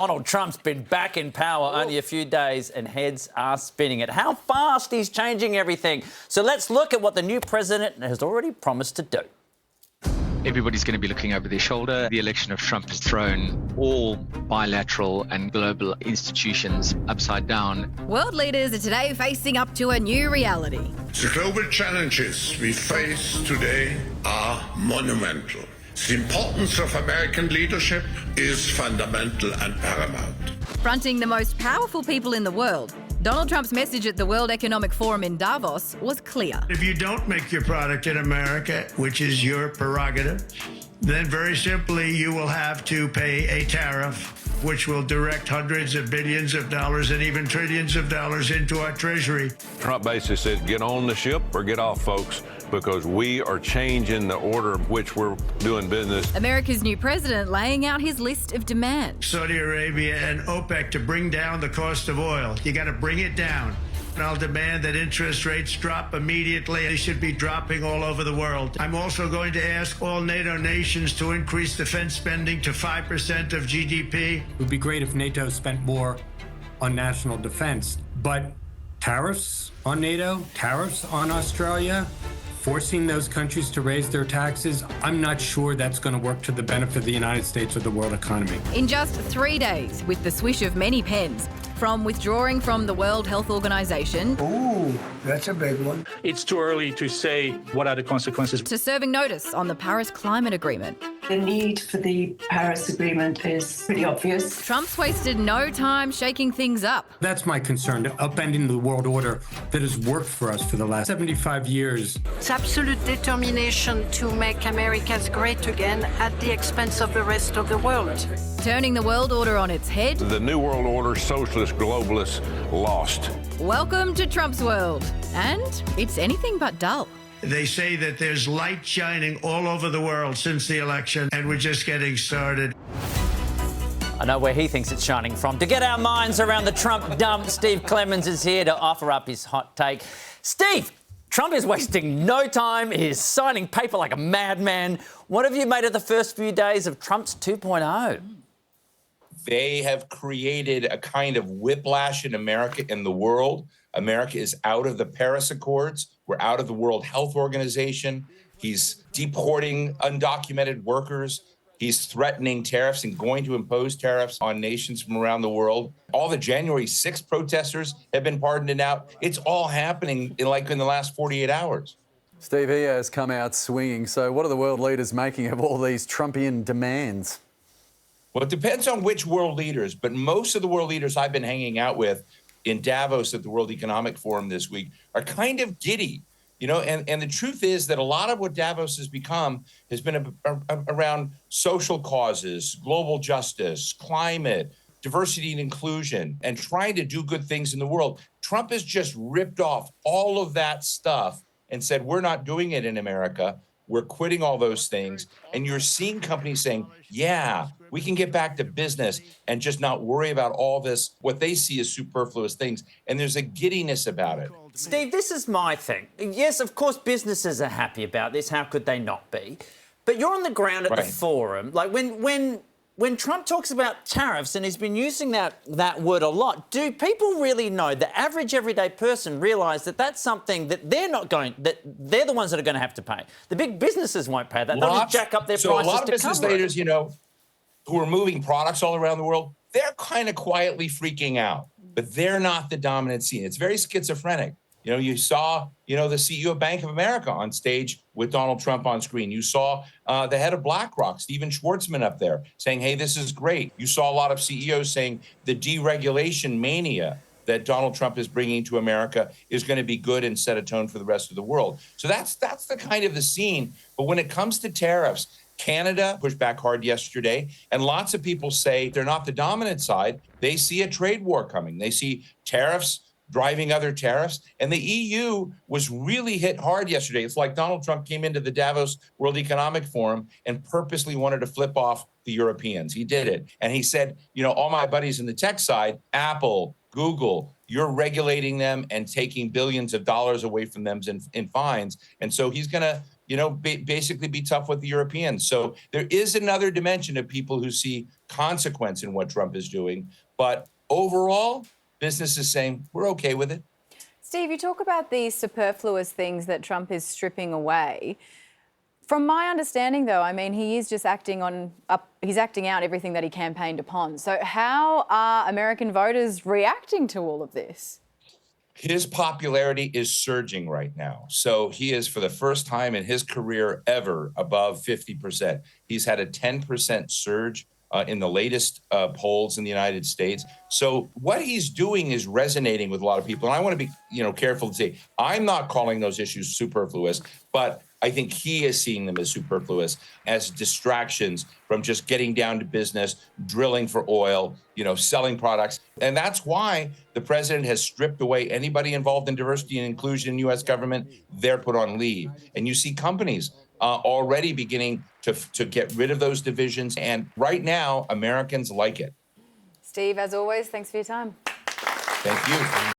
Donald Trump's been back in power only a few days and heads are spinning at how fast he's changing everything. So let's look at what the new president has already promised to do. Everybody's going to be looking over their shoulder. The election of Trump has thrown all bilateral and global institutions upside down. World leaders are today facing up to a new reality. The global challenges we face today are monumental. The importance of American leadership is fundamental and paramount. Fronting the most powerful people in the world, Donald Trump's message at the World Economic Forum in Davos was clear. If you don't make your product in America, which is your prerogative, then very simply you will have to pay a tariff which will direct hundreds of billions of dollars and even trillions of dollars into our treasury. Trump basically says, get on the ship or get off, folks, because we are changing the order in which we're doing business. America's new president laying out his list of demands. Saudi Arabia and OPEC to bring down the cost of oil. You got to bring it down. And I'll demand that interest rates drop immediately. They should be dropping all over the world. I'm also going to ask all NATO nations to increase defense spending to 5% of GDP. It would be great if NATO spent more on national defense, but tariffs on NATO, tariffs on Australia, forcing those countries to raise their taxes, I'm not sure that's going to work to the benefit of the United States or the world economy. In just 3 days, with the swish of many pens, from withdrawing from the World Health Organization Ooh, that's a big one. It's too early to say what are the consequences. to serving notice on the Paris Climate Agreement, The need for the Paris Agreement is pretty obvious. Trump's wasted no time shaking things up. That's my concern, upending the world order that has worked for us for the last 75 years. It's absolute determination to make America great again at the expense of the rest of the world. Turning the world order on its head. The New World Order, socialist, globalist, lost. Welcome to Trump's world. And it's anything but dull. They say that there's light shining all over the world since the election, and we're just getting started. I know where he thinks it's shining from. To get our minds around the Trump dump, Steve Clemens is here to offer up his hot take. Steve, Trump is wasting no time. He is signing paper like a madman. What have you made of the first few days of Trump's 2.0? They have created a kind of whiplash in America and the world. America is out of the Paris Accords. We're out of the World Health Organization. He's deporting undocumented workers. He's threatening tariffs and going to impose tariffs on nations from around the world. All the January 6th protesters have been pardoned out. It's all happening in the last 48 hours. Steve, he has come out swinging. So what are the world leaders making of all these Trumpian demands? Well, it depends on which world leaders, but most of the world leaders I've been hanging out with in Davos at the World Economic Forum this week are kind of giddy, and the truth is that a lot of what Davos has become has been around social causes, global justice, climate, diversity and inclusion, and trying to do good things in the world. Trump has just ripped off all of that stuff and said, we're not doing it in America. We're quitting all those things. And you're seeing companies saying, yeah, we can get back to business and just not worry about all this, what they see as superfluous things. And there's a giddiness about it. Steve, this is my thing. Yes, of course, businesses are happy about this. How could they not be? But you're on the ground at the forum. Like when Trump talks about tariffs, and he's been using that word a lot, do people really know, the average everyday person realise that that's something that they're the ones that are going to have to pay? The big businesses won't pay that. They'll just jack up their prices to cover it. So a lot of business leaders, who are moving products all around the world, they're kind of quietly freaking out, but they're not the dominant scene. It's very schizophrenic. You saw, the CEO of Bank of America on stage with Donald Trump on screen. You saw the head of BlackRock, Steven Schwartzman, up there saying, hey, this is great. You saw a lot of CEOs saying the deregulation mania that Donald Trump is bringing to America is going to be good and set a tone for the rest of the world. So that's the kind of the scene. But when it comes to tariffs, Canada pushed back hard yesterday, and lots of people say they're not the dominant side. They see a trade war coming. They see tariffs driving other tariffs. And the EU was really hit hard yesterday. It's like Donald Trump came into the Davos World Economic Forum and purposely wanted to flip off the Europeans. He did it. And he said, all my buddies in the tech side, Apple, Google, you're regulating them and taking billions of dollars away from them in fines. And so he's going to, basically be tough with the Europeans. So there is another dimension of people who see consequence in what Trump is doing. But overall, business is saying, we're okay with it. Steve, you talk about these superfluous things that Trump is stripping away. From my understanding, though, I mean, he is just he's acting out everything that he campaigned upon. So how are American voters reacting to all of this? His popularity is surging right now. So he is, for the first time in his career ever, above 50%. He's had a 10% surge in the latest polls in the United States. So what he's doing is resonating with a lot of people. And I want to be, careful to say, I'm not calling those issues superfluous, but I think he is seeing them as superfluous, as distractions from just getting down to business, drilling for oil, selling products. And that's why the president has stripped away anybody involved in diversity and inclusion in U.S. government. They're put on leave. And you see companies already beginning to get rid of those divisions. And right now, Americans like it. Steve, as always, thanks for your time. Thank you.